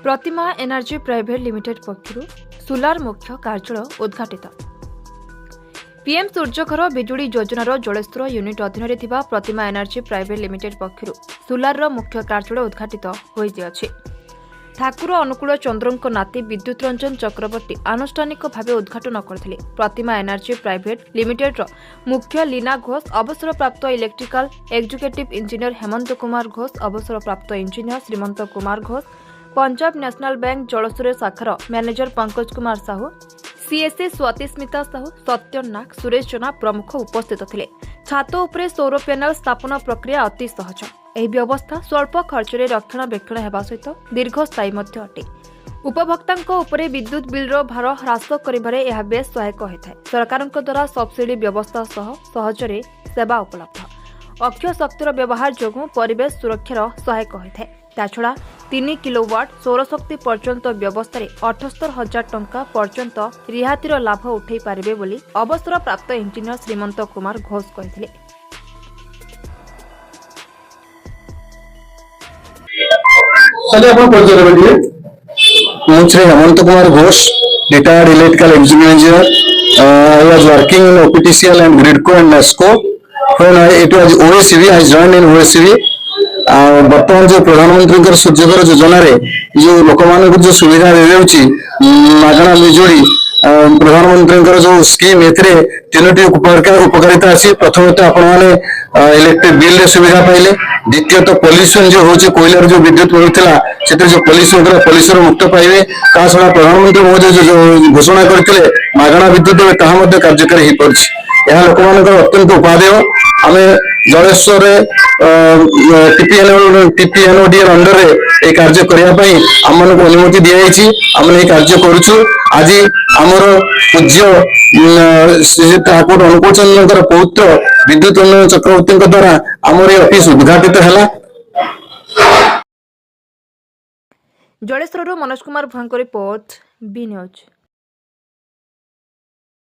प्रतिमा energy private limited पक्षर solar मुख्य कार्यालय उद्घाटित। पीएम सूर्यघर बिजुली योजनार जलस्तर यूनिट अधीन प्रतिमा एनर्जी प्राइवेट लिमिटेड पक्षर सोलार मुख्य कार्यालय उद्घाटित होइछि। ठाकुर अनुकूल चंद्र नाती विद्युत रंजन चक्रवर्ती आनुष्ठानिक भाव उद्घाटन करथिले। प्रतिमा एनर्जी प्राइवेट लिमिटेड मुख्य लीना घोष, अवसरप्राप्त electrical executive engineer Hemant Kumar Ghosh, अवसरप्राप्त engineer Srimanta Kumar Ghosh, Punjab National Bank जलस्तर शाखार मैनेजर पंकज कुमार साहू, सीएसए स्वातिस्मिता साहू, सत्य नाग, सुरेश जेना प्रमुख उपस्थित थिले। छात उपरे सौर पैनल स्थापन प्रक्रिया अति सहज। ଏହି व्यवस्था स्वल्प खर्चरे रक्षणाबेक्षण हेबा सहित दीर्घस्थायी मध्य अटे। उपभोक्तांक उपरे विद्युत बिलर भार ह्रास करिबारे ଏହା बेस सहायक होइଥାଏ। सरकारଙ୍କ द्वारा सब्सिडी व्यवस्था सह सहजरे सेवा उपलब्ध। अक्षय शक्तिर व्यवहार जोगु परिवेश सुरक्षार सहायक होइଥାଏ। ताछड़ा 3 किलोवाट सौरशक्ति पर्यंत व्यवस्था 78,000 टंका पर्यंत रिहातीर लाभ उठाई पारिबे बोली अवसर प्राप्त इंजीनियर श्रीमंत कुमार घोष कहिथिले। Shri Hemant Kumar Ghosh, retired electrical engineer. I was working in OPTCL and Gridco and NESCO. When it was OSCV, I joined in OSCV. बर्तमान जो प्रधानमंत्री सूर्यघर योजना रे जो लोक मान जो सुविधा दे मागणा बिजुली प्रधानमंत्री जो स्कीम एथरे तीनोटी उपकारिता अच्छी। प्रथम तो आपण माने इलेक्ट्रिक बिल रे सुविधा पाइले। द्वितीय तो पॉल्यूशन जो होची कोयलार जो विद्युत मिलुथिला सेते जो पॉल्यूशन मुक्त पाइबे। ता छडा प्रधानमंत्री मोदी जो घोषणा करथिले मागणा विद्युत ताहा मध्ये कार्यकारी ही परछि। यह लोक मान अत्यंत उपादेय। आमे जलेश्वर टीपीएनओडीएर अंडर रे कार्य करिया पई हमन को अनुमति दिया जायछि। हमन ए कार्य करूछु। आज हमर पूज्य श्री ठाकुर अनुकूल चंद्र पौत्र विद्युत रंजन चक्रवर्ती द्वारा हमर ए ऑफिस उद्घाटित हला। जलेश्वर मनोज कुमार भुआंको रिपोर्ट बी न्यूज।